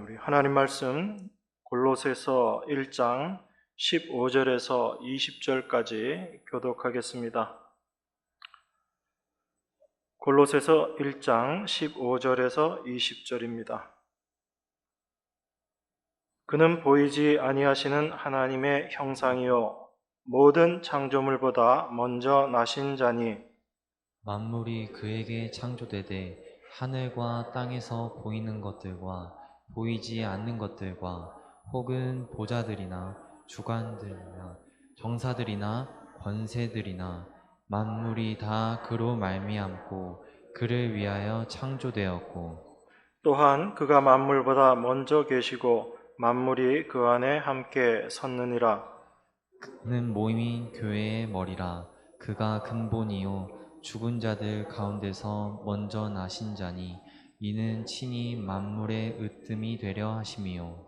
우리 하나님 말씀 골로새서 1장 15절에서 20절까지 교독하겠습니다. 골로새서 1장 15절에서 20절입니다. 그는 보이지 아니하시는 하나님의 형상이요 모든 창조물보다 먼저 나신 자니 만물이 그에게 창조되되 하늘과 땅에서 보이는 것들과 보이지 않는 것들과 혹은 보좌들이나 주관들이나 정사들이나 권세들이나 만물이 다 그로 말미암고 그를 위하여 창조되었고 또한 그가 만물보다 먼저 계시고 만물이 그 안에 함께 섰느니라. 그는 모임인 교회의 머리라. 그가 근본이요 죽은 자들 가운데서 먼저 나신 자니 이는 친히 만물의 으뜸이 되려 하심이요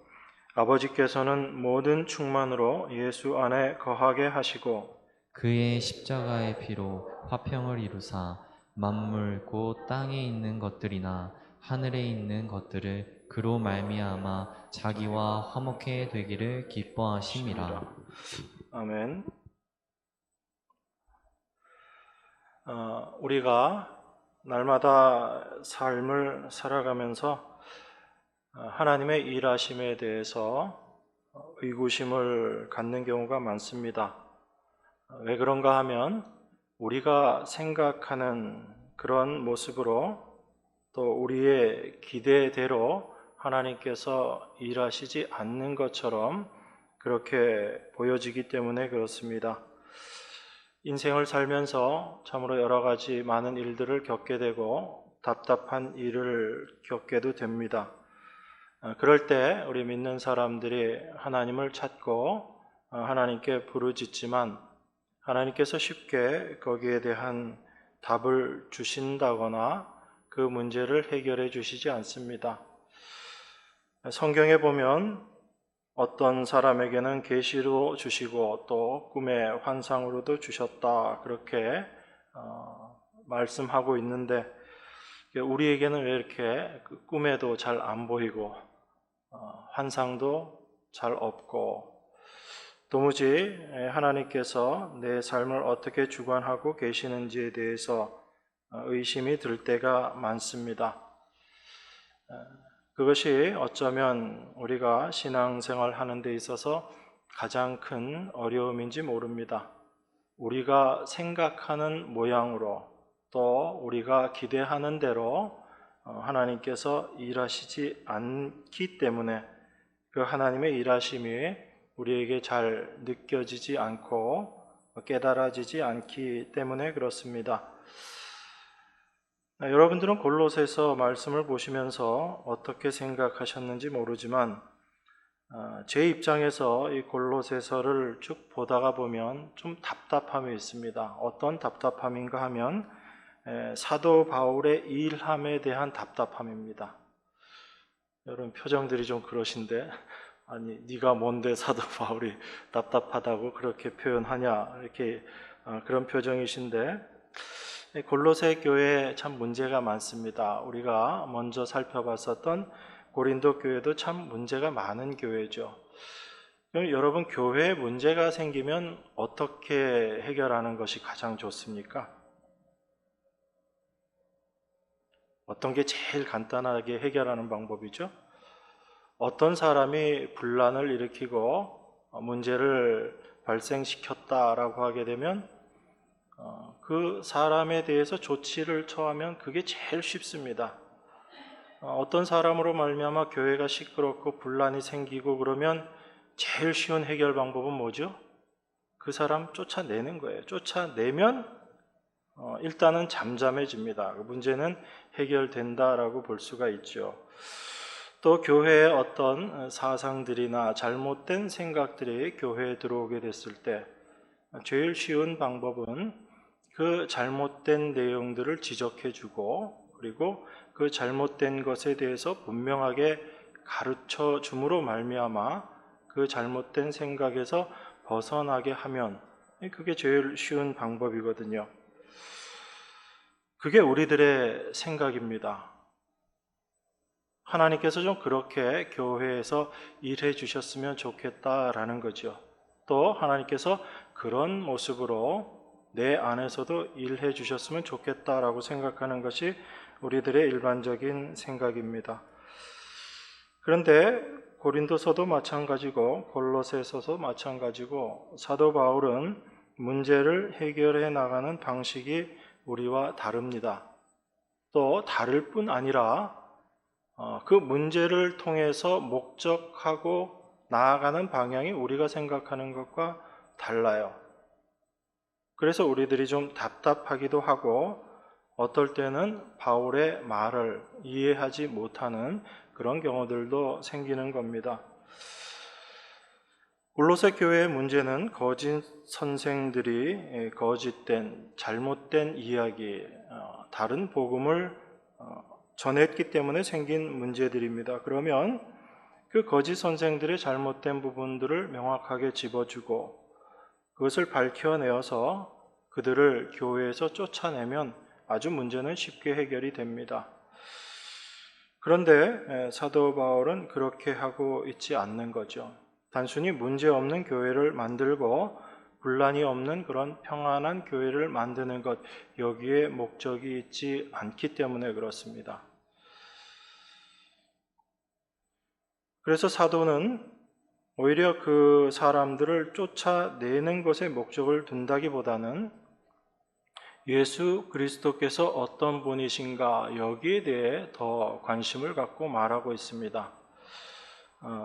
아버지께서는 모든 충만으로 예수 안에 거하게 하시고 그의 십자가의 피로 화평을 이루사 만물 곧 땅에 있는 것들이나 하늘에 있는 것들을 그로 말미암아 자기와 화목해 되기를 기뻐하심이라. 아멘. 우리가 날마다 삶을 살아가면서 하나님의 일하심에 대해서 의구심을 갖는 경우가 많습니다. 왜 그런가 하면 우리가 생각하는 그런 모습으로 또 우리의 기대대로 하나님께서 일하시지 않는 것처럼 그렇게 보여지기 때문에 그렇습니다. 인생을 살면서 참으로 여러 가지 많은 일들을 겪게 되고 답답한 일을 겪게도 됩니다. 그럴 때 우리 믿는 사람들이 하나님을 찾고 하나님께 부르짖지만 하나님께서 쉽게 거기에 대한 답을 주신다거나 그 문제를 해결해 주시지 않습니다. 성경에 보면 어떤 사람에게는 계시로 주시고 또 꿈의 환상으로도 주셨다 그렇게 말씀하고 있는데 우리에게는 왜 이렇게 꿈에도 잘 안 보이고 환상도 잘 없고 도무지 하나님께서 내 삶을 어떻게 주관하고 계시는지에 대해서 의심이 들 때가 많습니다. 그것이 어쩌면 우리가 신앙생활 하는 데 있어서 가장 큰 어려움인지 모릅니다. 우리가 생각하는 모양으로 또 우리가 기대하는 대로 하나님께서 일하시지 않기 때문에 그 하나님의 일하심이 우리에게 잘 느껴지지 않고 깨달아지지 않기 때문에 그렇습니다. 여러분들은 골로새서 말씀을 보시면서 어떻게 생각하셨는지 모르지만 제 입장에서 이 골로새서를 쭉 보다가 보면 좀 답답함이 있습니다. 어떤 답답함인가 하면 사도 바울의 일함에 대한 답답함입니다. 여러분 표정들이 좀 그러신데 아니 네가 뭔데 사도 바울이 답답하다고 그렇게 표현하냐 이렇게 그런 표정이신데 골로새 교회에 참 문제가 많습니다. 우리가 먼저 살펴봤었던 고린도 교회도 참 문제가 많은 교회죠. 그럼 여러분 교회에 문제가 생기면 어떻게 해결하는 것이 가장 좋습니까? 어떤 게 제일 간단하게 해결하는 방법이죠? 어떤 사람이 분란을 일으키고 문제를 발생시켰다라고 하게 되면 그 사람에 대해서 조치를 처하면 그게 제일 쉽습니다. 어떤 사람으로 말미암아 교회가 시끄럽고 분란이 생기고 그러면 제일 쉬운 해결 방법은 뭐죠? 그 사람 쫓아내는 거예요. 쫓아내면 일단은 잠잠해집니다. 그 문제는 해결된다라고 볼 수가 있죠. 또 교회의 어떤 사상들이나 잘못된 생각들이 교회에 들어오게 됐을 때 제일 쉬운 방법은 그 잘못된 내용들을 지적해주고 그리고 그 잘못된 것에 대해서 분명하게 가르쳐 줌으로 말미암아 그 잘못된 생각에서 벗어나게 하면 그게 제일 쉬운 방법이거든요. 그게 우리들의 생각입니다. 하나님께서 좀 그렇게 교회에서 일해 주셨으면 좋겠다라는 거죠. 또 하나님께서 그런 모습으로 내 안에서도 일해 주셨으면 좋겠다라고 생각하는 것이 우리들의 일반적인 생각입니다. 그런데 고린도서도 마찬가지고 골로새서도 마찬가지고 사도 바울은 문제를 해결해 나가는 방식이 우리와 다릅니다. 또 다를 뿐 아니라 그 문제를 통해서 목적하고 나아가는 방향이 우리가 생각하는 것과 달라요. 그래서 우리들이 좀 답답하기도 하고 어떨 때는 바울의 말을 이해하지 못하는 그런 경우들도 생기는 겁니다. 골로새 교회의 문제는 거짓 선생들이 거짓된 잘못된 이야기, 다른 복음을 전했기 때문에 생긴 문제들입니다. 그러면 그 거짓 선생들의 잘못된 부분들을 명확하게 집어주고 그것을 밝혀내어서 그들을 교회에서 쫓아내면 아주 문제는 쉽게 해결이 됩니다. 그런데 사도 바울은 그렇게 하고 있지 않는 거죠. 단순히 문제없는 교회를 만들고 분란이 없는 그런 평안한 교회를 만드는 것, 여기에 목적이 있지 않기 때문에 그렇습니다. 그래서 사도는 오히려 그 사람들을 쫓아내는 것에 목적을 둔다기보다는 예수 그리스도께서 어떤 분이신가 여기에 대해 더 관심을 갖고 말하고 있습니다.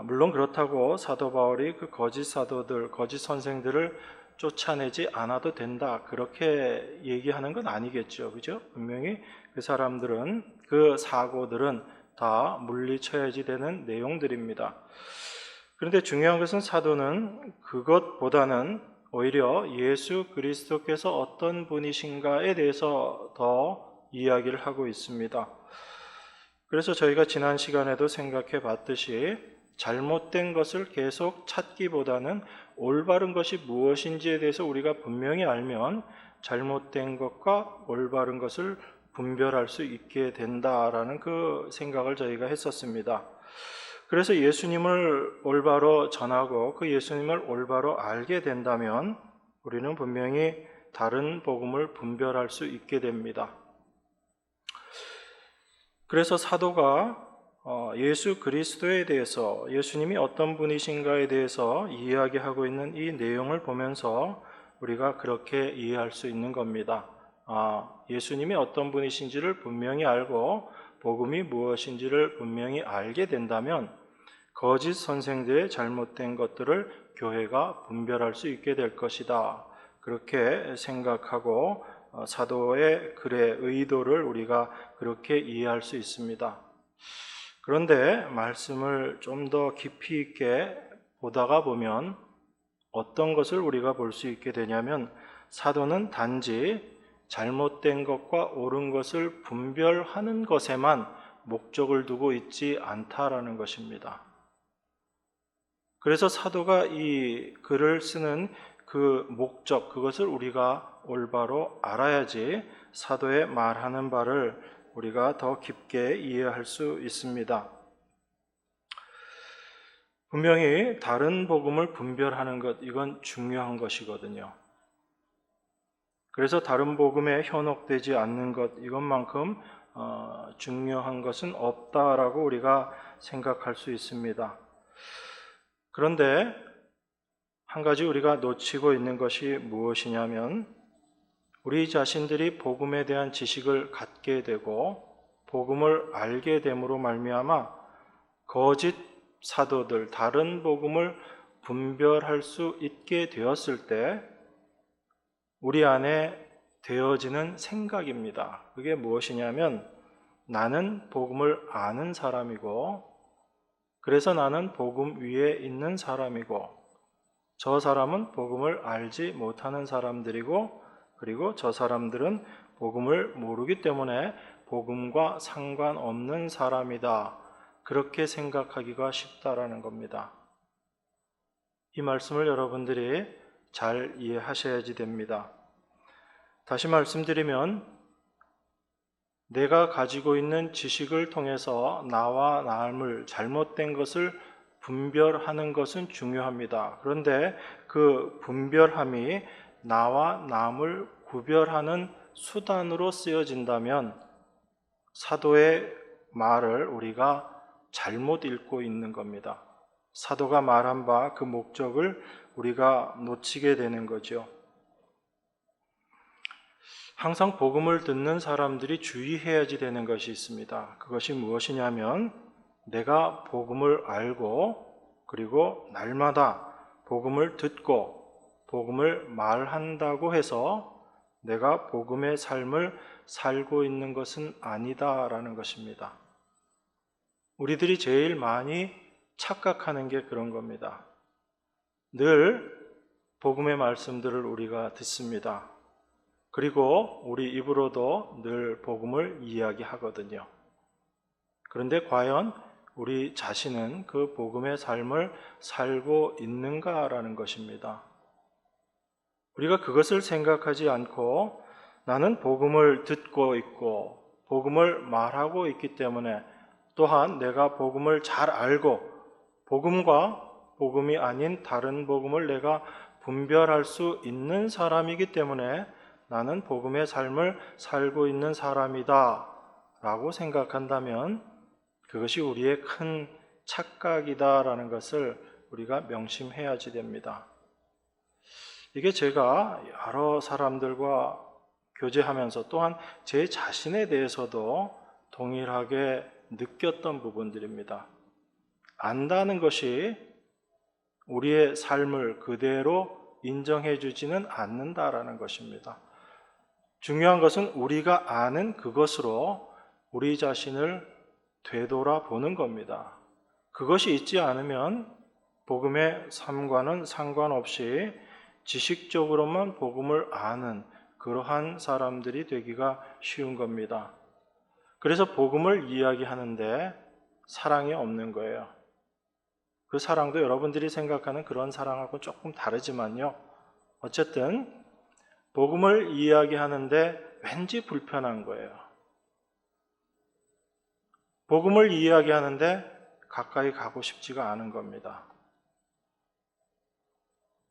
물론 그렇다고 사도 바울이 그 거짓 사도들, 거짓 선생들을 쫓아내지 않아도 된다 그렇게 얘기하는 건 아니겠죠, 그죠? 분명히 그 사람들은 그 사고들은 다 물리쳐야지 되는 내용들입니다. 그런데 중요한 것은 사도는 그것보다는 오히려 예수 그리스도께서 어떤 분이신가에 대해서 더 이야기를 하고 있습니다. 그래서 저희가 지난 시간에도 생각해 봤듯이 잘못된 것을 계속 찾기보다는 올바른 것이 무엇인지에 대해서 우리가 분명히 알면 잘못된 것과 올바른 것을 분별할 수 있게 된다라는 그 생각을 저희가 했었습니다. 그래서 예수님을 올바로 전하고 그 예수님을 올바로 알게 된다면 우리는 분명히 다른 복음을 분별할 수 있게 됩니다. 그래서 사도가 예수 그리스도에 대해서 예수님이 어떤 분이신가에 대해서 이야기하고 있는 이 내용을 보면서 우리가 그렇게 이해할 수 있는 겁니다. 예수님이 어떤 분이신지를 분명히 알고 복음이 무엇인지를 분명히 알게 된다면 거짓 선생들의 잘못된 것들을 교회가 분별할 수 있게 될 것이다. 그렇게 생각하고 사도의 글의 의도를 우리가 그렇게 이해할 수 있습니다. 그런데 말씀을 좀 더 깊이 있게 보다가 보면 어떤 것을 우리가 볼 수 있게 되냐면 사도는 단지 잘못된 것과 옳은 것을 분별하는 것에만 목적을 두고 있지 않다라는 것입니다. 그래서 사도가 이 글을 쓰는 그 목적, 그것을 우리가 올바로 알아야지 사도의 말하는 바를 우리가 더 깊게 이해할 수 있습니다. 분명히 다른 복음을 분별하는 것, 이건 중요한 것이거든요. 그래서 다른 복음에 현혹되지 않는 것, 이것만큼 중요한 것은 없다라고 우리가 생각할 수 있습니다. 그런데 한 가지 우리가 놓치고 있는 것이 무엇이냐면 우리 자신들이 복음에 대한 지식을 갖게 되고 복음을 알게 됨으로 말미암아 거짓 사도들, 다른 복음을 분별할 수 있게 되었을 때 우리 안에 되어지는 생각입니다. 그게 무엇이냐면 나는 복음을 아는 사람이고 그래서 나는 복음 위에 있는 사람이고 저 사람은 복음을 알지 못하는 사람들이고 그리고 저 사람들은 복음을 모르기 때문에 복음과 상관없는 사람이다. 그렇게 생각하기가 쉽다라는 겁니다. 이 말씀을 여러분들이 잘 이해하셔야지 됩니다. 다시 말씀드리면 내가 가지고 있는 지식을 통해서 나와 남을 잘못된 것을 분별하는 것은 중요합니다. 그런데 그 분별함이 나와 남을 구별하는 수단으로 쓰여진다면 사도의 말을 우리가 잘못 읽고 있는 겁니다. 사도가 말한 바 그 목적을 우리가 놓치게 되는 거죠. 항상 복음을 듣는 사람들이 주의해야지 되는 것이 있습니다. 그것이 무엇이냐면 내가 복음을 알고 그리고 날마다 복음을 듣고 복음을 말한다고 해서 내가 복음의 삶을 살고 있는 것은 아니다라는 것입니다. 우리들이 제일 많이 착각하는 게 그런 겁니다. 늘 복음의 말씀들을 우리가 듣습니다. 그리고 우리 입으로도 늘 복음을 이야기하거든요. 그런데 과연 우리 자신은 그 복음의 삶을 살고 있는가라는 것입니다. 우리가 그것을 생각하지 않고 나는 복음을 듣고 있고 복음을 말하고 있기 때문에 또한 내가 복음을 잘 알고 복음과 복음이 아닌 다른 복음을 내가 분별할 수 있는 사람이기 때문에 나는 복음의 삶을 살고 있는 사람이다 라고 생각한다면 그것이 우리의 큰 착각이다라는 것을 우리가 명심해야지 됩니다. 이게 제가 여러 사람들과 교제하면서 또한 제 자신에 대해서도 동일하게 느꼈던 부분들입니다. 안다는 것이 우리의 삶을 그대로 인정해 주지는 않는다라는 것입니다. 중요한 것은 우리가 아는 그것으로 우리 자신을 되돌아보는 겁니다. 그것이 있지 않으면 복음의 삶과는 상관없이 지식적으로만 복음을 아는 그러한 사람들이 되기가 쉬운 겁니다. 그래서 복음을 이야기하는데 사랑이 없는 거예요. 그 사랑도 여러분들이 생각하는 그런 사랑하고 조금 다르지만요. 어쨌든 복음을 이야기하는데 왠지 불편한 거예요. 복음을 이야기하는데 가까이 가고 싶지가 않은 겁니다.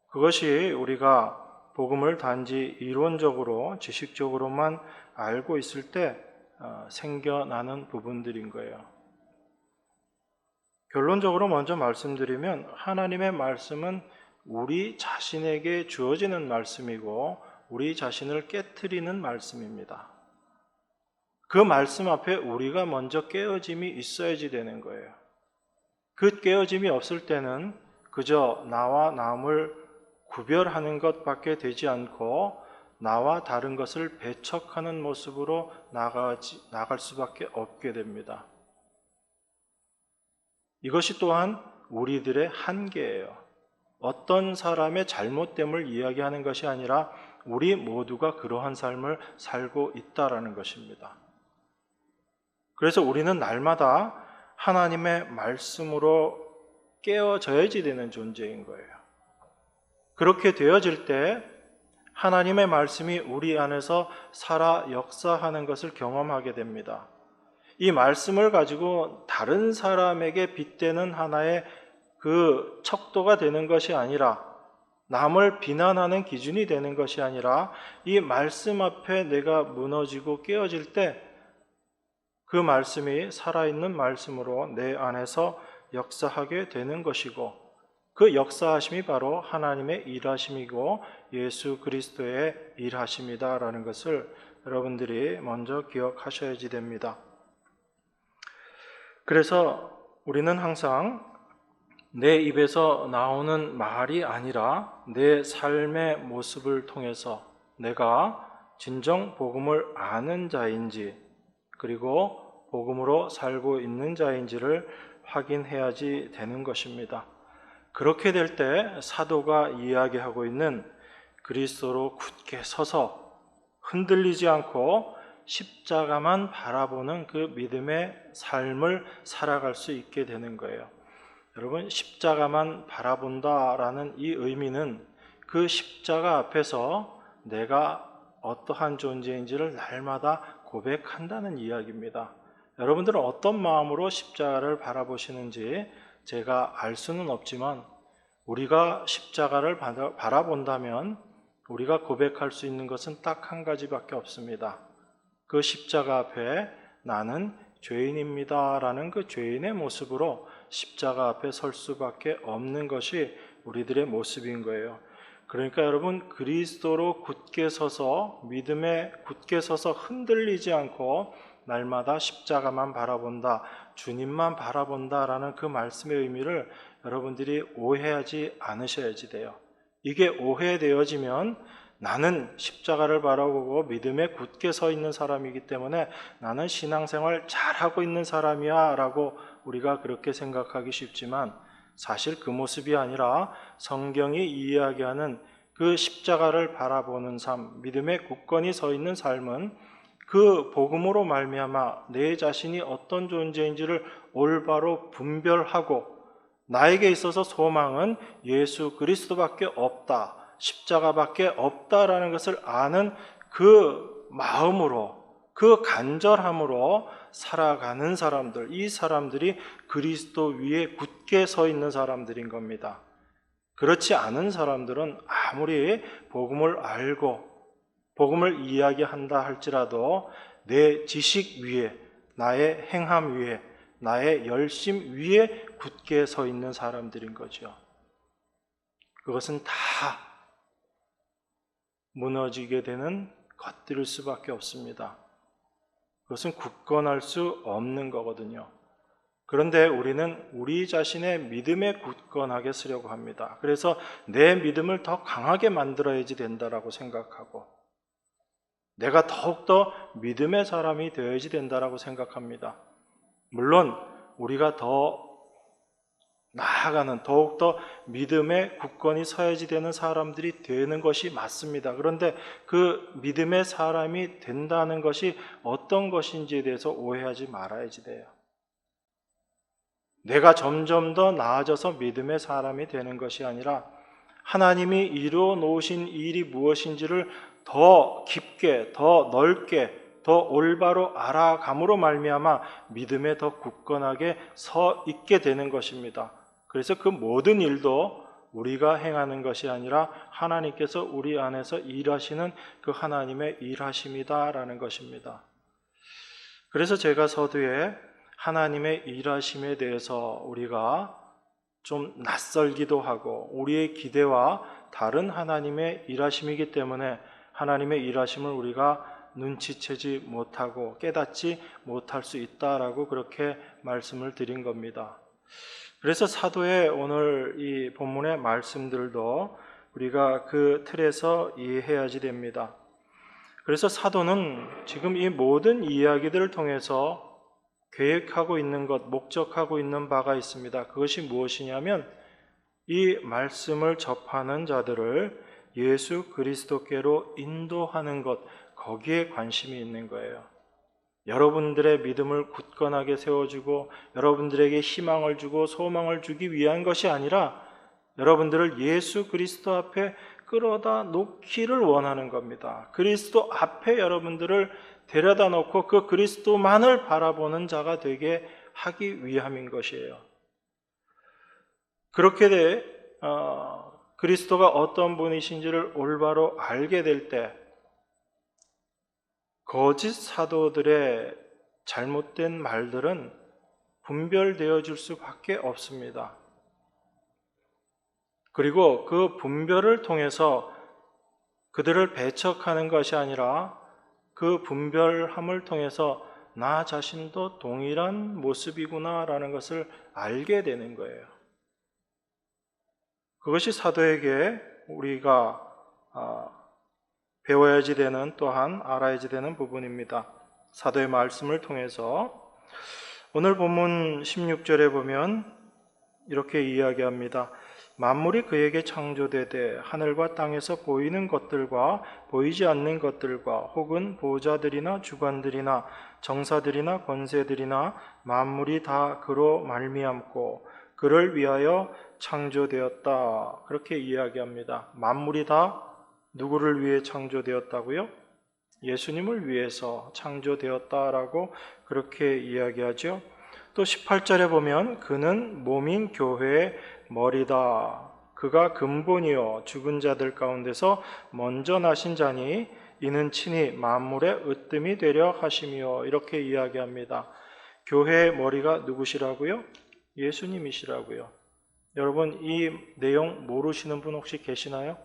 그것이 우리가 복음을 단지 이론적으로 지식적으로만 알고 있을 때 생겨나는 부분들인 거예요. 결론적으로 먼저 말씀드리면 하나님의 말씀은 우리 자신에게 주어지는 말씀이고 우리 자신을 깨트리는 말씀입니다. 그 말씀 앞에 우리가 먼저 깨어짐이 있어야지 되는 거예요. 그 깨어짐이 없을 때는 그저 나와 남을 구별하는 것밖에 되지 않고 나와 다른 것을 배척하는 모습으로 나갈 수밖에 없게 됩니다. 이것이 또한 우리들의 한계예요. 어떤 사람의 잘못됨을 이야기하는 것이 아니라 우리 모두가 그러한 삶을 살고 있다라는 것입니다. 그래서 우리는 날마다 하나님의 말씀으로 깨어져야지 되는 존재인 거예요. 그렇게 되어질 때 하나님의 말씀이 우리 안에서 살아 역사하는 것을 경험하게 됩니다. 이 말씀을 가지고 다른 사람에게 빗대는 하나의 그 척도가 되는 것이 아니라 남을 비난하는 기준이 되는 것이 아니라 이 말씀 앞에 내가 무너지고 깨어질 때 그 말씀이 살아있는 말씀으로 내 안에서 역사하게 되는 것이고 그 역사하심이 바로 하나님의 일하심이고 예수 그리스도의 일하심이다라는 것을 여러분들이 먼저 기억하셔야지 됩니다. 그래서 우리는 항상 내 입에서 나오는 말이 아니라 내 삶의 모습을 통해서 내가 진정 복음을 아는 자인지 그리고 복음으로 살고 있는 자인지를 확인해야지 되는 것입니다. 그렇게 될 때 사도가 이야기하고 있는 그리스도로 굳게 서서 흔들리지 않고 십자가만 바라보는 그 믿음의 삶을 살아갈 수 있게 되는 거예요. 여러분, 십자가만 바라본다라는 이 의미는 그 십자가 앞에서 내가 어떠한 존재인지를 날마다 고백한다는 이야기입니다. 여러분들은 어떤 마음으로 십자가를 바라보시는지 제가 알 수는 없지만 우리가 십자가를 바라본다면 우리가 고백할 수 있는 것은 딱 한 가지밖에 없습니다. 그 십자가 앞에 나는 죄인입니다 라는 그 죄인의 모습으로 십자가 앞에 설 수밖에 없는 것이 우리들의 모습인 거예요. 그러니까 여러분, 그리스도로 굳게 서서, 믿음에 굳게 서서 흔들리지 않고 날마다 십자가만 바라본다, 주님만 바라본다 라는 그 말씀의 의미를 여러분들이 오해하지 않으셔야지 돼요. 이게 오해되어지면 나는 십자가를 바라보고 믿음에 굳게 서 있는 사람이기 때문에 나는 신앙생활 잘하고 있는 사람이야 라고 우리가 그렇게 생각하기 쉽지만 사실 그 모습이 아니라 성경이 이야기하는 그 십자가를 바라보는 삶, 믿음에 굳건히 서 있는 삶은 그 복음으로 말미암아 내 자신이 어떤 존재인지를 올바로 분별하고 나에게 있어서 소망은 예수 그리스도밖에 없다, 십자가밖에 없다라는 것을 아는 그 마음으로, 그 간절함으로 살아가는 사람들, 이 사람들이 그리스도 위에 굳게 서 있는 사람들인 겁니다. 그렇지 않은 사람들은 아무리 복음을 알고 복음을 이야기한다 할지라도 내 지식 위에, 나의 행함 위에, 나의 열심 위에 굳게 서 있는 사람들인 거죠. 그것은 다 무너지게 되는 것들일 수밖에 없습니다. 그것은 굳건할 수 없는 거거든요. 그런데 우리는 우리 자신의 믿음에 굳건하게 서려고 합니다. 그래서 내 믿음을 더 강하게 만들어야지 된다라고 생각하고 내가 더욱더 믿음의 사람이 되어야지 된다라고 생각합니다. 물론 우리가 더 나아가는 더욱더 믿음에 굳건히 서야지 되는 사람들이 되는 것이 맞습니다. 그런데 그 믿음의 사람이 된다는 것이 어떤 것인지에 대해서 오해하지 말아야지 돼요. 내가 점점 더 나아져서 믿음의 사람이 되는 것이 아니라 하나님이 이루어 놓으신 일이 무엇인지를 더 깊게, 더 넓게, 더 올바로 알아감으로 말미암아 믿음에 더 굳건하게 서 있게 되는 것입니다. 그래서 그 모든 일도 우리가 행하는 것이 아니라 하나님께서 우리 안에서 일하시는 그 하나님의 일하심이다라는 것입니다. 그래서 제가 서두에 하나님의 일하심에 대해서 우리가 좀 낯설기도 하고 우리의 기대와 다른 하나님의 일하심이기 때문에 하나님의 일하심을 우리가 눈치채지 못하고 깨닫지 못할 수 있다라고 그렇게 말씀을 드린 겁니다. 그래서 사도의 오늘 이 본문의 말씀들도 우리가 그 틀에서 이해해야지 됩니다. 그래서 사도는 지금 이 모든 이야기들을 통해서 계획하고 있는 것, 목적하고 있는 바가 있습니다. 그것이 무엇이냐면 이 말씀을 접하는 자들을 예수 그리스도께로 인도하는 것, 거기에 관심이 있는 거예요. 여러분들의 믿음을 굳건하게 세워주고 여러분들에게 희망을 주고 소망을 주기 위한 것이 아니라 여러분들을 예수 그리스도 앞에 끌어다 놓기를 원하는 겁니다. 그리스도 앞에 여러분들을 데려다 놓고 그 그리스도만을 바라보는 자가 되게 하기 위함인 것이에요. 그렇게 그리스도가 어떤 분이신지를 올바로 알게 될 때 거짓 사도들의 잘못된 말들은 분별되어 줄 수밖에 없습니다. 그리고 그 분별을 통해서 그들을 배척하는 것이 아니라 그 분별함을 통해서 나 자신도 동일한 모습이구나라는 것을 알게 되는 거예요. 그것이 사도에게 우리가 배워야지 되는 또한 알아야지 되는 부분입니다. 사도의 말씀을 통해서 오늘 본문 16절에 보면 이렇게 이야기합니다. 만물이 그에게 창조되되 하늘과 땅에서 보이는 것들과 보이지 않는 것들과 혹은 보좌들이나 주관들이나 정사들이나 권세들이나 만물이 다 그로 말미암고 그를 위하여 창조되었다. 그렇게 이야기합니다. 만물이 다 누구를 위해 창조되었다고요? 예수님을 위해서 창조되었다라고 그렇게 이야기하죠. 또 18절에 보면 그는 몸인 교회의 머리다. 그가 근본이요 죽은 자들 가운데서 먼저 나신 자니 이는 친히 만물의 으뜸이 되려 하심이요. 이렇게 이야기합니다. 교회의 머리가 누구시라고요? 예수님이시라고요. 여러분 이 내용 모르시는 분 혹시 계시나요?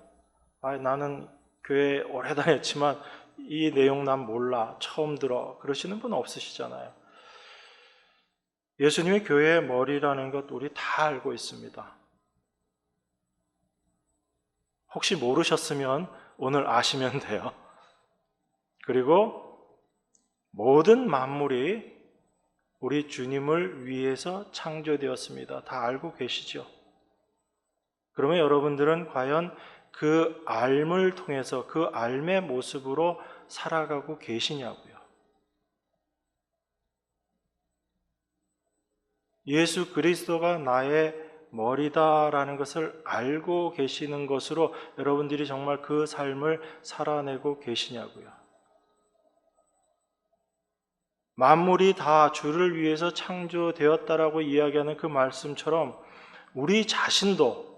나는 교회 오래 다녔지만 이 내용 난 몰라, 처음 들어, 그러시는 분 없으시잖아요. 예수님이 교회의 머리라는 것 우리 다 알고 있습니다. 혹시 모르셨으면 오늘 아시면 돼요. 그리고 모든 만물이 우리 주님을 위해서 창조되었습니다. 다 알고 계시죠? 그러면 여러분들은 과연 그 알을 통해서 그 알의 모습으로 살아가고 계시냐고요. 예수 그리스도가 나의 머리다라는 것을 알고 계시는 것으로 여러분들이 정말 그 삶을 살아내고 계시냐고요. 만물이 다 주를 위해서 창조되었다라고 이야기하는 그 말씀처럼 우리 자신도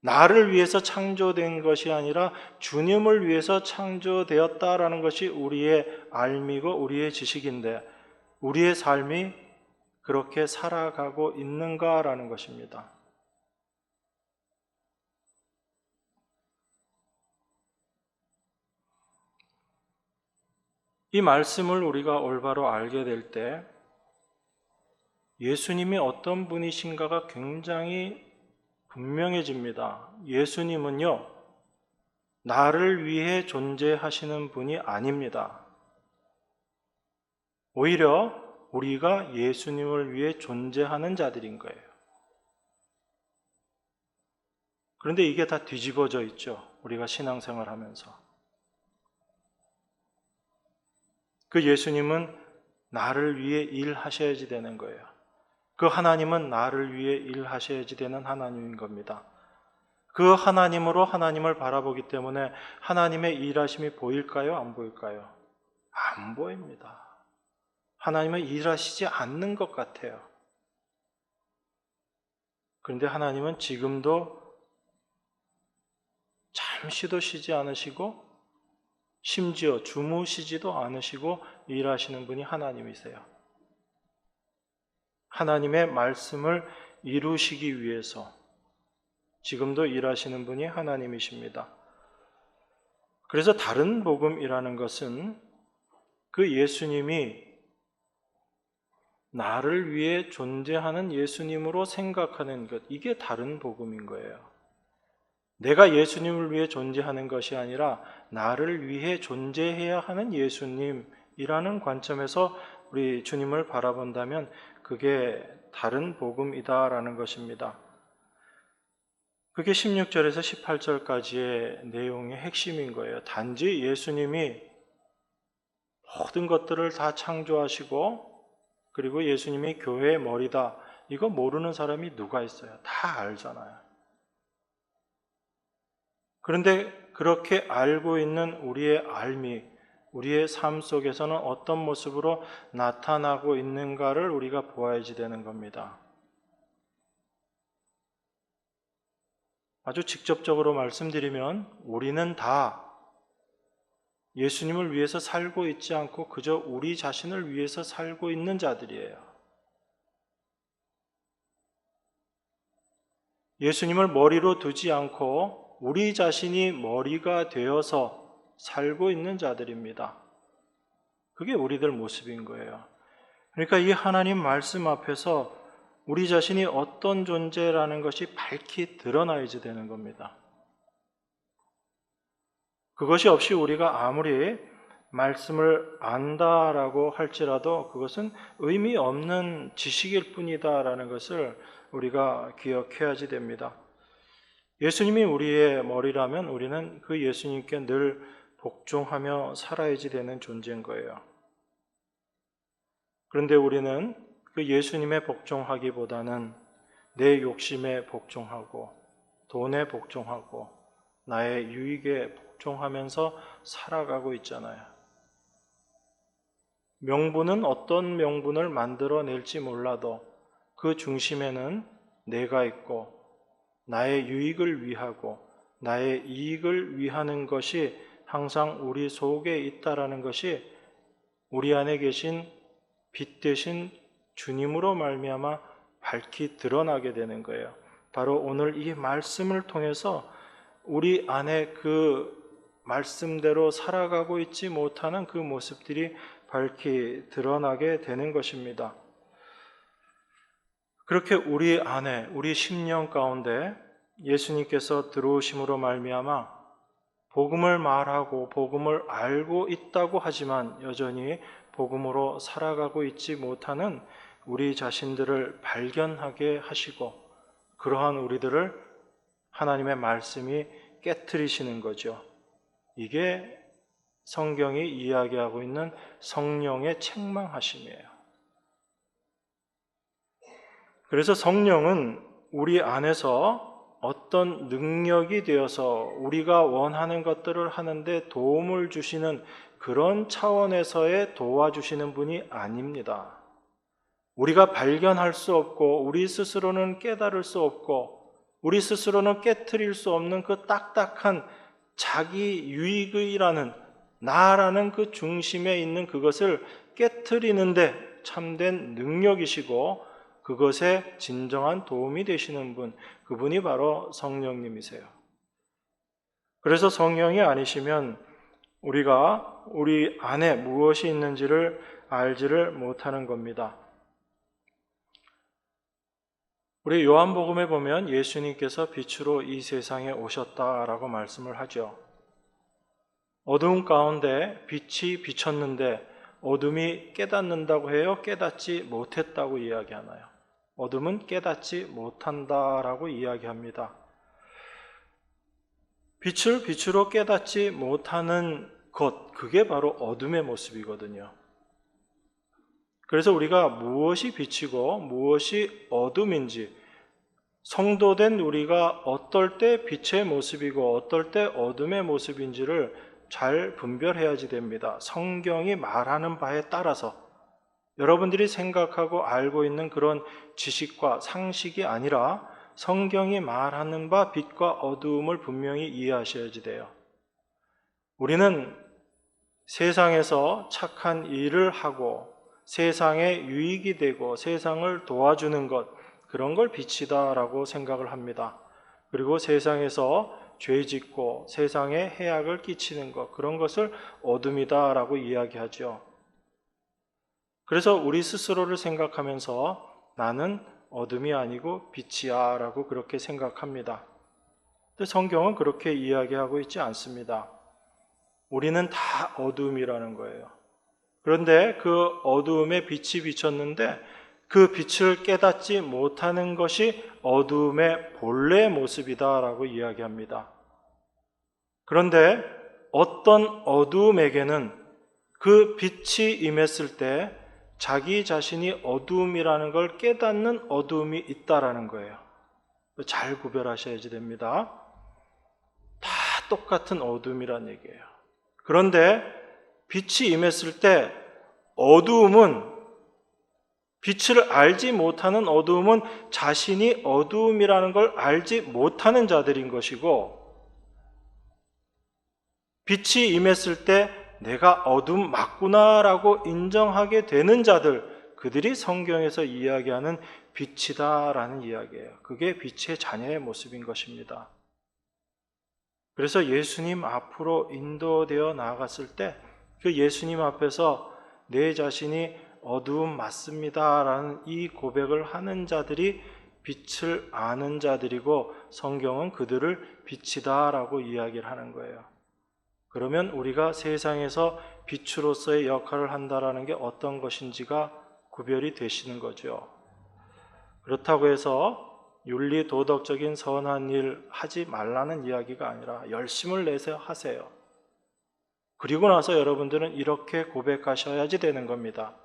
나를 위해서 창조된 것이 아니라 주님을 위해서 창조되었다라는 것이 우리의 알미고 우리의 지식인데 우리의 삶이 그렇게 살아가고 있는가라는 것입니다. 이 말씀을 우리가 올바로 알게 될 때 예수님이 어떤 분이신가가 굉장히 분명해집니다. 예수님은요, 나를 위해 존재하시는 분이 아닙니다. 오히려 우리가 예수님을 위해 존재하는 자들인 거예요. 그런데 이게 다 뒤집어져 있죠. 우리가 신앙생활 하면서. 그 예수님은 나를 위해 일하셔야지 되는 거예요. 그 하나님은 나를 위해 일하셔야지 되는 하나님인 겁니다. 그 하나님으로 하나님을 바라보기 때문에 하나님의 일하심이 보일까요? 안 보일까요? 안 보입니다. 하나님은 일하시지 않는 것 같아요. 그런데 하나님은 지금도 잠시도 쉬지 않으시고 심지어 주무시지도 않으시고 일하시는 분이 하나님이세요. 하나님의 말씀을 이루시기 위해서 지금도 일하시는 분이 하나님이십니다. 그래서 다른 복음이라는 것은 그 예수님이 나를 위해 존재하는 예수님으로 생각하는 것, 이게 다른 복음인 거예요. 내가 예수님을 위해 존재하는 것이 아니라 나를 위해 존재해야 하는 예수님이라는 관점에서 우리 주님을 바라본다면 그게 다른 복음이다라는 것입니다. 그게 16절에서 18절까지의 내용의 핵심인 거예요. 단지 예수님이 모든 것들을 다 창조하시고 그리고 예수님이 교회의 머리다. 이거 모르는 사람이 누가 있어요? 다 알잖아요. 그런데 그렇게 알고 있는 우리의 알미, 우리의 삶 속에서는 어떤 모습으로 나타나고 있는가를 우리가 보아야지 되는 겁니다. 아주 직접적으로 말씀드리면 우리는 다 예수님을 위해서 살고 있지 않고 그저 우리 자신을 위해서 살고 있는 자들이에요. 예수님을 머리로 두지 않고 우리 자신이 머리가 되어서 살고 있는 자들입니다. 그게 우리들 모습인 거예요. 그러니까 이 하나님 말씀 앞에서 우리 자신이 어떤 존재라는 것이 밝히 드러나야지 되는 겁니다. 그것이 없이 우리가 아무리 말씀을 안다라고 할지라도 그것은 의미 없는 지식일 뿐이다라는 것을 우리가 기억해야지 됩니다. 예수님이 우리의 머리라면 우리는 그 예수님께 늘 복종하며 살아야지 되는 존재인 거예요. 그런데 우리는 그 예수님에 복종하기보다는 내 욕심에 복종하고 돈에 복종하고 나의 유익에 복종하고 복종하면서 살아가고 있잖아요. 명분은 어떤 명분을 만들어낼지 몰라도 그 중심에는 내가 있고 나의 유익을 위하고 나의 이익을 위하는 것이 항상 우리 속에 있다라는 것이 우리 안에 계신 빛 대신 주님으로 말미암아 밝히 드러나게 되는 거예요. 바로 오늘 이 말씀을 통해서 우리 안에 그 말씀대로 살아가고 있지 못하는 그 모습들이 밝히 드러나게 되는 것입니다. 그렇게 우리 안에, 우리 심령 가운데 예수님께서 들어오심으로 말미암아 복음을 말하고 복음을 알고 있다고 하지만 여전히 복음으로 살아가고 있지 못하는 우리 자신들을 발견하게 하시고 그러한 우리들을 하나님의 말씀이 깨트리시는 거죠. 이게 성경이 이야기하고 있는 성령의 책망하심이에요. 그래서 성령은 우리 안에서 어떤 능력이 되어서 우리가 원하는 것들을 하는데 도움을 주시는 그런 차원에서의 도와주시는 분이 아닙니다. 우리가 발견할 수 없고 우리 스스로는 깨달을 수 없고 우리 스스로는 깨트릴 수 없는 그 딱딱한 자기 유익이라는 나라는 그 중심에 있는 그것을 깨트리는데 참된 능력이시고 그것에 진정한 도움이 되시는 분, 그분이 바로 성령님이세요. 그래서 성령이 아니시면 우리가 우리 안에 무엇이 있는지를 알지를 못하는 겁니다. 우리 요한복음에 보면 예수님께서 빛으로 이 세상에 오셨다라고 말씀을 하죠. 어두운 가운데 빛이 비쳤는데 어둠이 깨닫는다고 해요? 깨닫지 못했다고 이야기하나요? 어둠은 깨닫지 못한다라고 이야기합니다. 빛을 빛으로 깨닫지 못하는 것, 그게 바로 어둠의 모습이거든요. 그래서 우리가 무엇이 빛이고 무엇이 어둠인지, 성도된 우리가 어떨 때 빛의 모습이고 어떨 때 어둠의 모습인지를 잘 분별해야지 됩니다. 성경이 말하는 바에 따라서 여러분들이 생각하고 알고 있는 그런 지식과 상식이 아니라 성경이 말하는 바 빛과 어두움을 분명히 이해하셔야지 돼요. 우리는 세상에서 착한 일을 하고 세상에 유익이 되고 세상을 도와주는 것, 그런 걸 빛이다라고 생각을 합니다. 그리고 세상에서 죄 짓고 세상에 해악을 끼치는 것, 그런 것을 어둠이다라고 이야기하죠. 그래서 우리 스스로를 생각하면서 나는 어둠이 아니고 빛이야 라고 그렇게 생각합니다. 근데 성경은 그렇게 이야기하고 있지 않습니다. 우리는 다 어둠이라는 거예요. 그런데 그 어두움에 빛이 비쳤는데 그 빛을 깨닫지 못하는 것이 어두움의 본래 모습이다라고 이야기합니다. 그런데 어떤 어두움에게는 그 빛이 임했을 때 자기 자신이 어두움이라는 걸 깨닫는 어두움이 있다라는 거예요. 잘 구별하셔야지 됩니다. 다 똑같은 어두움이란 얘기예요. 그런데 빛이 임했을 때 어두움은, 빛을 알지 못하는 어두움은 자신이 어두움이라는 걸 알지 못하는 자들인 것이고, 빛이 임했을 때 내가 어둠 맞구나라고 인정하게 되는 자들, 그들이 성경에서 이야기하는 빛이다라는 이야기예요. 그게 빛의 자녀의 모습인 것입니다. 그래서 예수님 앞으로 인도되어 나아갔을 때 그 예수님 앞에서 내 자신이 어두움 맞습니다라는 이 고백을 하는 자들이 빛을 아는 자들이고 성경은 그들을 빛이다라고 이야기를 하는 거예요. 그러면 우리가 세상에서 빛으로서의 역할을 한다라는 게 어떤 것인지가 구별이 되시는 거죠. 그렇다고 해서 윤리 도덕적인 선한 일 하지 말라는 이야기가 아니라 열심을 내서 하세요. 그리고 나서 여러분들은 이렇게 고백하셔야지 되는 겁니다.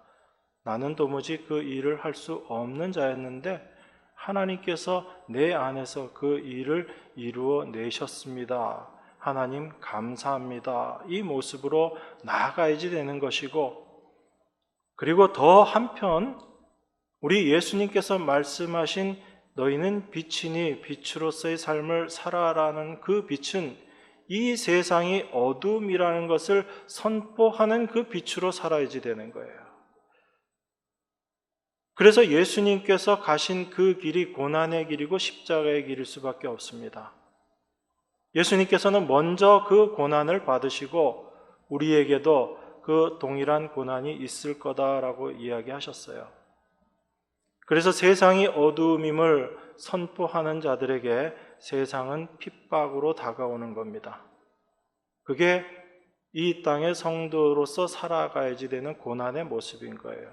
나는 도무지 그 일을 할 수 없는 자였는데 하나님께서 내 안에서 그 일을 이루어 내셨습니다. 하나님 감사합니다. 이 모습으로 나아가야지 되는 것이고, 그리고 더 한편 우리 예수님께서 말씀하신 너희는 빛이니 빛으로서의 삶을 살아라는 그 빛은 이 세상이 어둠이라는 것을 선포하는 그 빛으로 살아야지 되는 거예요. 그래서 예수님께서 가신 그 길이 고난의 길이고 십자가의 길일 수밖에 없습니다. 예수님께서는 먼저 그 고난을 받으시고 우리에게도 그 동일한 고난이 있을 거다라고 이야기하셨어요. 그래서 세상이 어두움임을 선포하는 자들에게 세상은 핍박으로 다가오는 겁니다. 그게 이 땅의 성도로서 살아가야지 되는 고난의 모습인 거예요.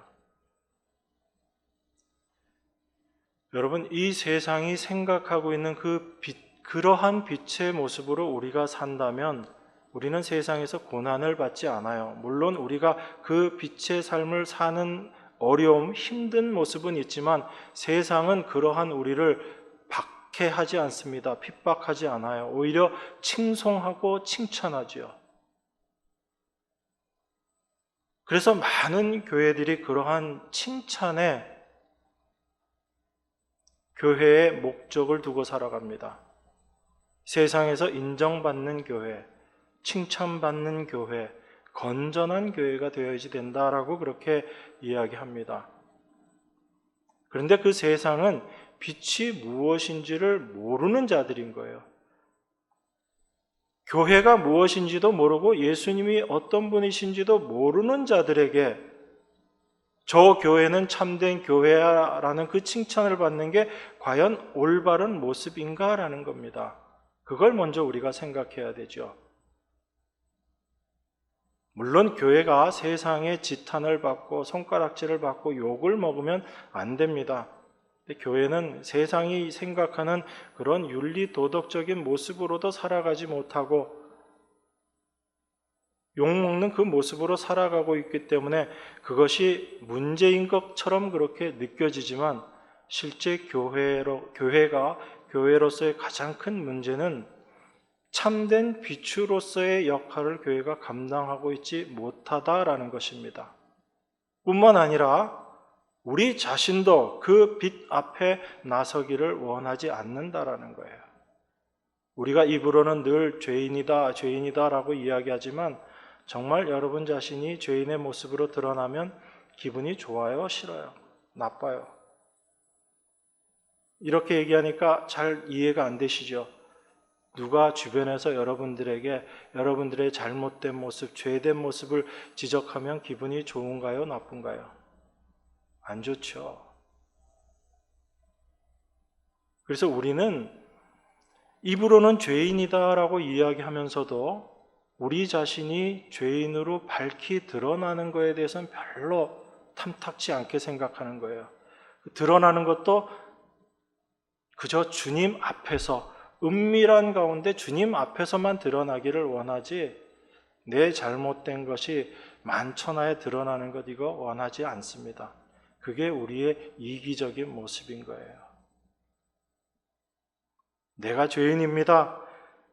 여러분, 이 세상이 생각하고 있는 그 그러한 빛의 모습으로 우리가 산다면 우리는 세상에서 고난을 받지 않아요. 물론 우리가 그 빛의 삶을 사는 어려움, 힘든 모습은 있지만 세상은 그러한 우리를 박해하지 않습니다. 핍박하지 않아요. 오히려 칭송하고 칭찬하지요. 그래서 많은 교회들이 그러한 칭찬에 교회의 목적을 두고 살아갑니다. 세상에서 인정받는 교회, 칭찬받는 교회, 건전한 교회가 되어야지 된다라고 그렇게 이야기합니다. 그런데 그 세상은 빛이 무엇인지를 모르는 자들인 거예요. 교회가 무엇인지도 모르고 예수님이 어떤 분이신지도 모르는 자들에게 저 교회는 참된 교회야라는 그 칭찬을 받는 게 과연 올바른 모습인가라는 겁니다. 그걸 먼저 우리가 생각해야 되죠. 물론 교회가 세상의 지탄을 받고 손가락질을 받고 욕을 먹으면 안 됩니다. 근데 교회는 세상이 생각하는 그런 윤리 도덕적인 모습으로도 살아가지 못하고 욕먹는 그 모습으로 살아가고 있기 때문에 그것이 문제인 것처럼 그렇게 느껴지지만 실제 교회가 교회로서의 가장 큰 문제는 참된 빛으로서의 역할을 교회가 감당하고 있지 못하다라는 것입니다. 뿐만 아니라 우리 자신도 그 빛 앞에 나서기를 원하지 않는다라는 거예요. 우리가 입으로는 늘 죄인이다, 죄인이다라고 이야기하지만 정말 여러분 자신이 죄인의 모습으로 드러나면 기분이 좋아요, 싫어요, 나빠요? 이렇게 얘기하니까 잘 이해가 안 되시죠? 누가 주변에서 여러분들에게 여러분들의 잘못된 모습, 죄된 모습을 지적하면 기분이 좋은가요, 나쁜가요? 안 좋죠. 그래서 우리는 입으로는 죄인이다라고 이야기하면서도 우리 자신이 죄인으로 밝히 드러나는 것에 대해서는 별로 탐탁지 않게 생각하는 거예요. 드러나는 것도 그저 주님 앞에서 은밀한 가운데 주님 앞에서만 드러나기를 원하지 내 잘못된 것이 만천하에 드러나는 것 이거 원하지 않습니다. 그게 우리의 이기적인 모습인 거예요. 내가 죄인입니다.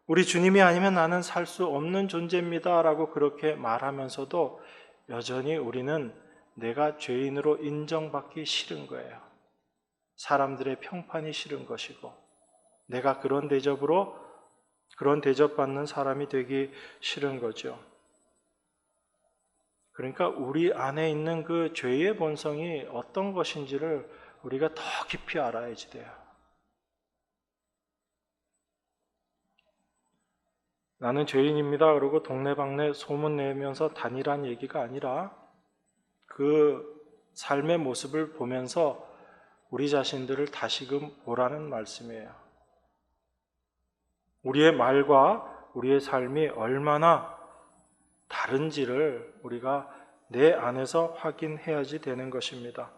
우리 주님이 아니면 나는 살 수 없는 존재입니다. 라고 그렇게 말하면서도 여전히 우리는 내가 죄인으로 인정받기 싫은 거예요. 사람들의 평판이 싫은 것이고 내가 그런 대접받는 사람이 되기 싫은 거죠. 그러니까 우리 안에 있는 그 죄의 본성이 어떤 것인지를 우리가 더 깊이 알아야지 돼요. 나는 죄인입니다. 그러고 동네방네 소문내면서 다니란 얘기가 아니라 그 삶의 모습을 보면서 우리 자신들을 다시금 보라는 말씀이에요. 우리의 말과 우리의 삶이 얼마나 다른지를 우리가 내 안에서 확인해야지 되는 것입니다.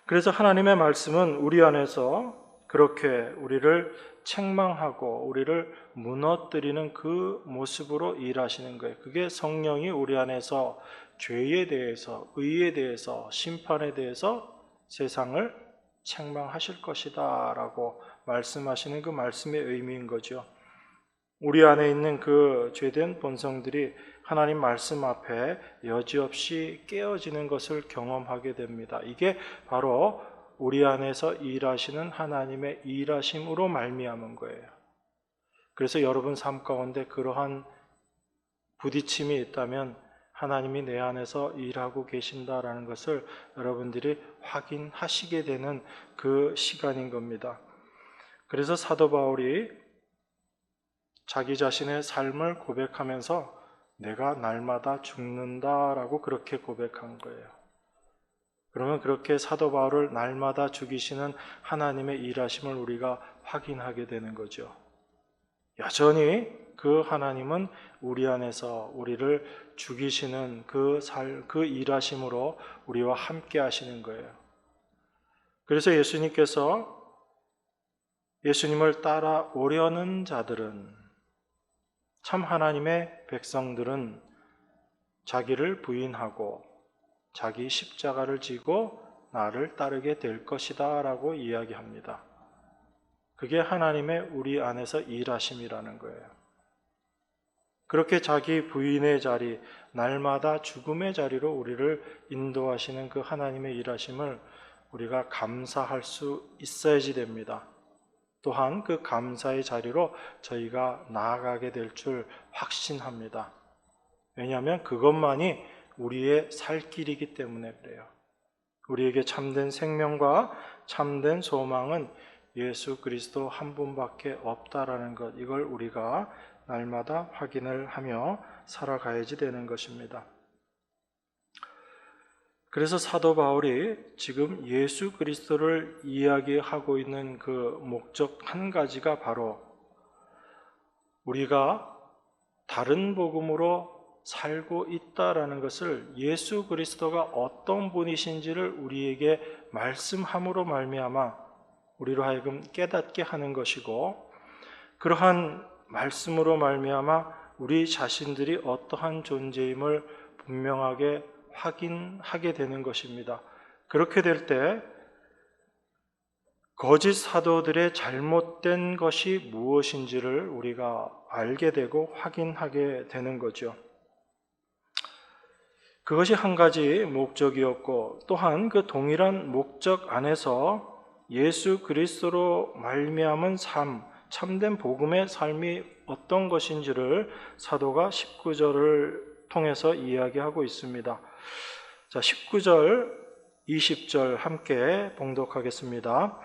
그래서 하나님의 말씀은 우리 안에서 그렇게 우리를 책망하고 우리를 무너뜨리는 그 모습으로 일하시는 거예요. 그게 성령이 우리 안에서 죄에 대해서, 의에 대해서, 심판에 대해서 세상을 책망하실 것이다 라고 말씀하시는 그 말씀의 의미인 거죠. 우리 안에 있는 그 죄된 본성들이 하나님 말씀 앞에 여지없이 깨어지는 것을 경험하게 됩니다. 이게 바로 우리 안에서 일하시는 하나님의 일하심으로 말미암은 거예요. 그래서 여러분 삶 가운데 그러한 부딪힘이 있다면 하나님이 내 안에서 일하고 계신다라는 것을 여러분들이 확인하시게 되는 그 시간인 겁니다. 그래서 사도 바울이 자기 자신의 삶을 고백하면서 내가 날마다 죽는다라고 그렇게 고백한 거예요. 그러면 그렇게 사도 바울을 날마다 죽이시는 하나님의 일하심을 우리가 확인하게 되는 거죠. 여전히 그 하나님은 우리 안에서 우리를 죽이시는 그 일하심으로 우리와 함께 하시는 거예요. 그래서 예수님을 따라오려는 자들은, 참 하나님의 백성들은 자기를 부인하고 자기 십자가를 지고 나를 따르게 될 것이다 라고 이야기합니다. 그게 하나님의 우리 안에서 일하심이라는 거예요. 그렇게 자기 부인의 자리, 날마다 죽음의 자리로 우리를 인도하시는 그 하나님의 일하심을 우리가 감사할 수 있어야지 됩니다. 또한 그 감사의 자리로 저희가 나아가게 될 줄 확신합니다. 왜냐하면 그것만이 우리의 살 길이기 때문에 그래요. 우리에게 참된 생명과 참된 소망은 예수 그리스도 한 분밖에 없다라는 것, 이걸 우리가 날마다 확인을 하며 살아가야지 되는 것입니다. 그래서 사도 바울이 지금 예수 그리스도를 이야기하고 있는 그 목적 한 가지가 바로 우리가 다른 복음으로 살고 있다라는 것을, 예수 그리스도가 어떤 분이신지를 우리에게 말씀함으로 말미암아 우리로 하여금 깨닫게 하는 것이고, 그러한 말씀으로 말미암아 우리 자신들이 어떠한 존재임을 분명하게 확인하게 되는 것입니다. 그렇게 될 때 거짓 사도들의 잘못된 것이 무엇인지를 우리가 알게 되고 확인하게 되는 거죠. 그것이 한 가지 목적이었고, 또한 그 동일한 목적 안에서 예수 그리스도로 말미암은 삶, 참된 복음의 삶이 어떤 것인지를 사도가 19절을 통해서 이야기하고 있습니다. 자, 19절, 20절 함께 봉독하겠습니다.